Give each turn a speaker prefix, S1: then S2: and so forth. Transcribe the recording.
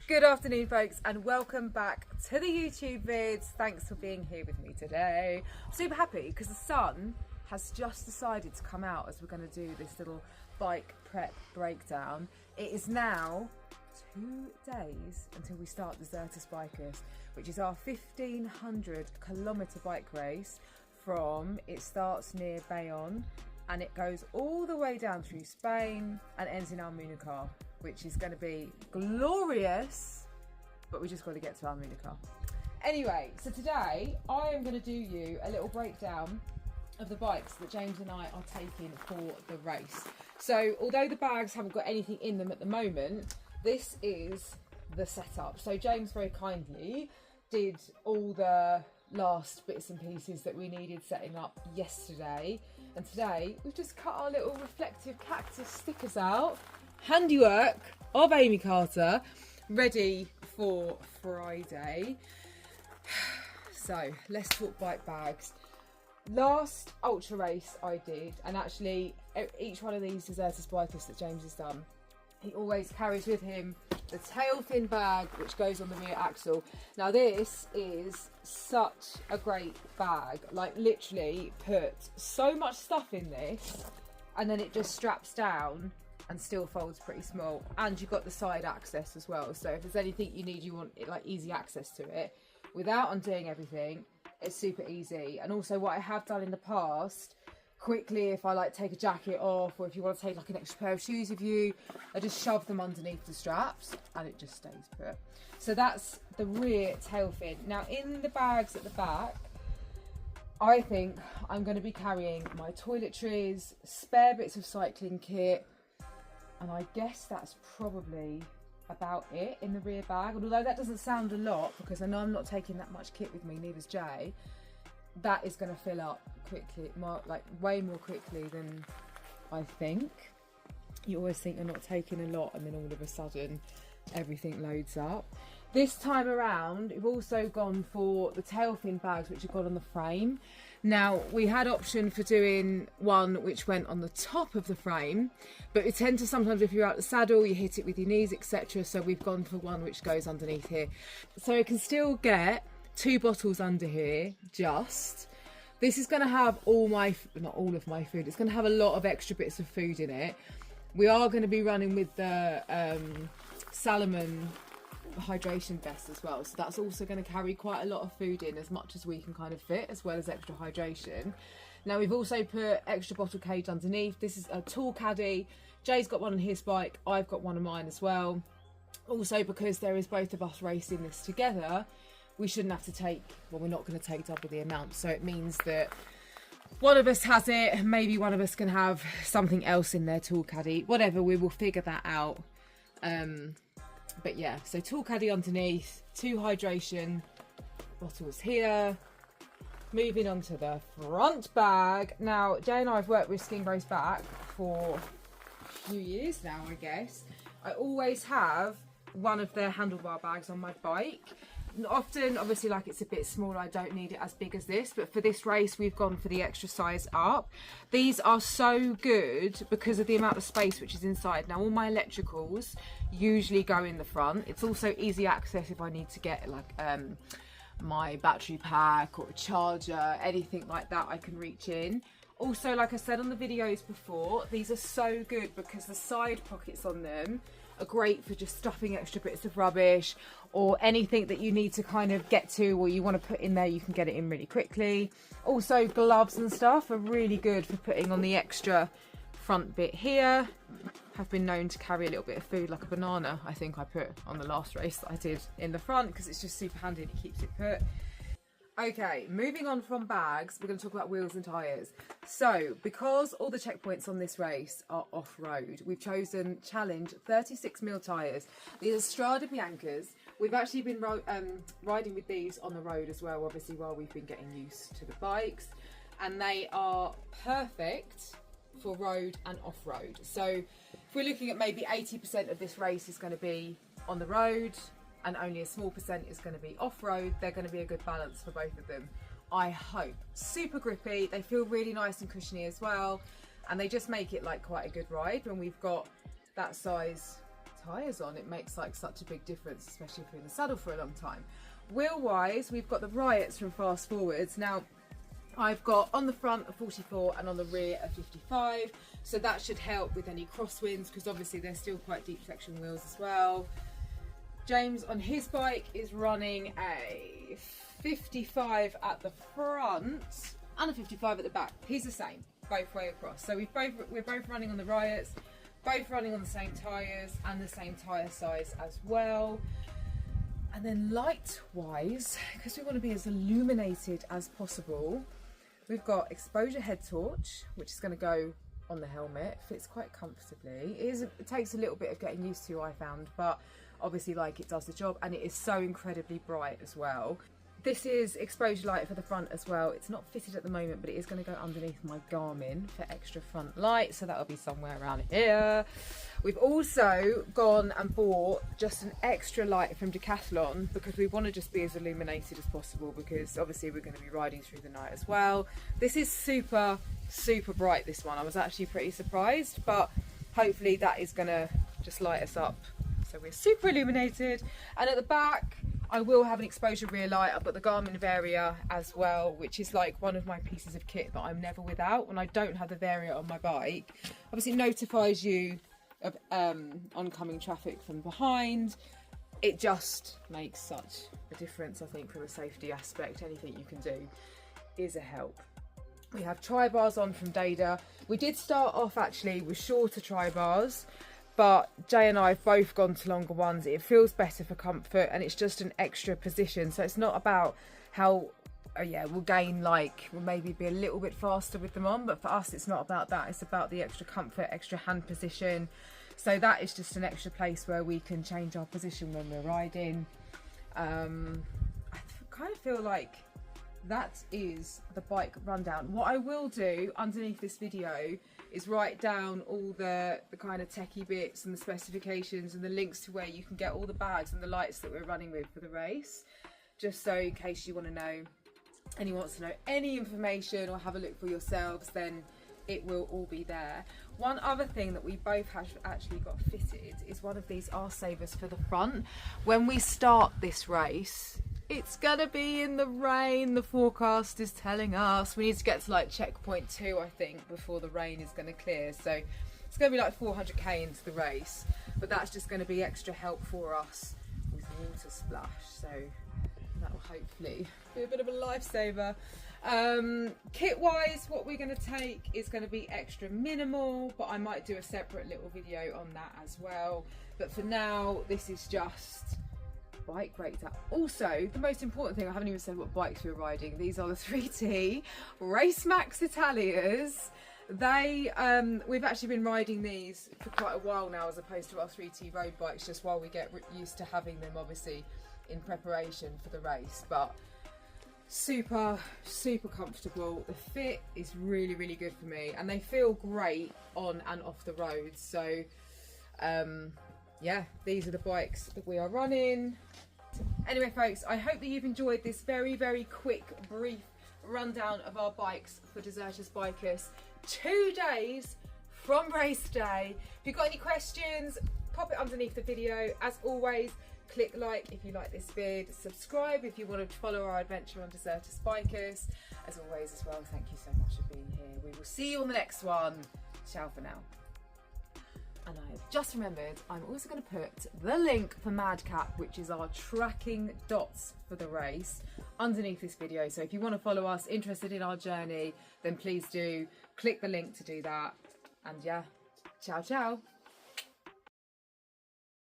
S1: Good afternoon, folks, and welcome back to the YouTube vids. Thanks for being here with me today. I'm super happy because the sun has just decided to come out as we're going to do this little bike prep breakdown. It is now 2 days until we start Desertus Bikers, which is our 1,500 kilometre bike race it starts near Bayonne and it goes all the way down through Spain and ends in Almunica, which is going to be glorious, but we just got to get to Almunica. Anyway, so today I am going to do you a little breakdown of the bikes that James and I are taking for the race. So although the bags haven't got anything in them at the moment, this is the setup. So James very kindly did all the last bits and pieces that we needed setting up yesterday, and today we've just cut our little reflective cactus stickers out, handiwork of Amy Carter, ready for Friday. So let's talk bike bags. Last ultra race I did, and actually each one of these Desertus Bikers that James has done, he always carries with him the tail fin bag which goes on the rear axle. Now this is such a great bag, like literally put so much stuff in this and then it just straps down and still folds pretty small, and you've got the side access as well, so if there's anything you need, you want it like easy access to it without undoing everything. It's super easy. And also what I have done in the past, quickly, if I like take a jacket off, or if you want to take like an extra pair of shoes with you, I just shove them underneath the straps and it just stays put. So that's the rear tail fin. Now in the bags at the back, I think I'm going to be carrying my toiletries, spare bits of cycling kit, and I guess that's probably about it in the rear bag. And although that doesn't sound a lot, because I know I'm not taking that much kit with me, neither's Jay, that is going to fill up quickly, like way more quickly than I think. You always think you're not taking a lot and then all of a sudden everything loads up. This time around we've also gone for the tail fin bags which have got on the frame. Now we had option for doing one which went on the top of the frame, but we tend to sometimes, if you're out the saddle, you hit it with your knees, etc. So we've gone for one which goes underneath here, so you can still get 2 bottles under here. Just this is going to have not all of my food, it's going to have a lot of extra bits of food in it. We are going to be running with the Salomon hydration vest as well, so that's also going to carry quite a lot of food in, as much as we can kind of fit, as well as extra hydration. Now we've also put extra bottle cage underneath. This is a tall caddy. Jay's got one on his bike, I've got one on mine as well. Also, because there is both of us racing this together, we shouldn't have to take, well, we're not going to take double the amount, so it means that one of us has it, and maybe one of us can have something else in their tool caddy, whatever, we will figure that out. But yeah, so tool caddy underneath, 2 hydration bottles here. Moving on to the front bag. Now Jay and I have worked with Skin Grows Back for a few years now, I guess. I always have one of their handlebar bags on my bike. Often, obviously, like it's a bit smaller, I don't need it as big as this, but for this race we've gone for the extra size up. These are so good because of the amount of space which is inside. Now all my electricals usually go in the front. It's also easy access if I need to get like my battery pack or a charger, anything like that, I can reach in. Also, like I said on the videos before, these are so good because the side pockets on them are great for just stuffing extra bits of rubbish or anything that you need to kind of get to or you want to put in there, you can get it in really quickly. Also, gloves and stuff are really good for putting on the extra front bit here. Have been known to carry a little bit of food, like a banana, I think I put on the last race that I did, in the front, because it's just super handy and it keeps it put. Okay, moving on from bags, we're going to talk about wheels and tyres. So, because all the checkpoints on this race are off-road, we've chosen Challenge 36mm tyres. These are Strada Biancas. We've actually been riding with these on the road as well, obviously, while we've been getting used to the bikes. And they are perfect for road and off-road. So, if we're looking at maybe 80% of this race is going to be on the road, and only a small percent is going to be off-road, they're going to be a good balance for both of them, I hope. Super grippy, they feel really nice and cushiony as well, and they just make it like quite a good ride when we've got that size tyres on. It makes like such a big difference, especially if you're in the saddle for a long time. Wheel wise, we've got the Riots from Fast Forwards. Now I've got on the front a 44 and on the rear a 55, so that should help with any crosswinds, because obviously they're still quite deep flexion wheels as well. James on his bike is running a 55 at the front and a 55 at the back. He's the same both way across, so we're both running on the Riots, both running on the same tyres and the same tyre size as well. And then light wise, because we want to be as illuminated as possible, we've got exposure head torch, which is going to go on the helmet. Fits quite comfortably. It takes a little bit of getting used to, I found, but obviously like it does the job, and it is so incredibly bright as well. This is exposure light for the front as well. It's not fitted at the moment, but it is going to go underneath my Garmin for extra front light, so that'll be somewhere around here. We've also gone and bought just an extra light from Decathlon, because we want to just be as illuminated as possible, because obviously we're going to be riding through the night as well. This is super bright, this one. I was actually pretty surprised, but hopefully that is going to just light us up so we're super illuminated. And at the back I will have an exposure rear light. I've got the Garmin Varia as well, which is like one of my pieces of kit that I'm never without. When I don't have the Varia on my bike, obviously it notifies you of oncoming traffic from behind. It just makes such a difference, I think, from a safety aspect. Anything you can do is a help. We have tri-bars on from Dada. We did start off actually with shorter tri-bars, but Jay and I have both gone to longer ones. It feels better for comfort, and it's just an extra position. So it's not about how, we'll gain, like, we'll maybe be a little bit faster with them on, but for us it's not about that. It's about the extra comfort, extra hand position. So that is just an extra place where we can change our position when we're riding. I kind of feel like that is the bike rundown. What I will do underneath this video is write down all the kind of techie bits and the specifications and the links to where you can get all the bags and the lights that we're running with for the race, just so in case you want to know, anyone wants to know any information or have a look for yourselves, then it will all be there. One other thing that we both have actually got fitted is one of these R-savers for the front. When we start this race, it's gonna be in the rain. The forecast is telling us we need to get to like checkpoint 2, I think, before the rain is gonna clear. So it's gonna be like 400k into the race, but that's just gonna be extra help for us with water splash. So that will hopefully be a bit of a lifesaver. Kit wise, what we're going to take is going to be extra minimal, but I might do a separate little video on that as well. But for now, this is just bike breakdown. Also, the most important thing, I haven't even said what bikes we're riding. These are the 3T RACEMAX Italias. We've actually been riding these for quite a while now, as opposed to our 3T road bikes, just while we get used to having them, obviously in preparation for the race. But super comfortable. The fit is really good for me, and they feel great on and off the road. So yeah, these are the bikes that we are running. Anyway folks, I hope that you've enjoyed this very quick brief rundown of our bikes for Deserters Bikers 2 days from race day. If you've got any questions, pop it underneath the video. As always, click like if you like this vid, subscribe if you want to follow our adventure on Deserters Bikers. As always as well, thank you so much for being here. We will see you on the next one. Ciao for now. And I have just remembered, I'm also going to put the link for Madcap, which is our tracking dots for the race, underneath this video. So if you want to follow us, interested in our journey, then please do click the link to do that. And yeah, ciao.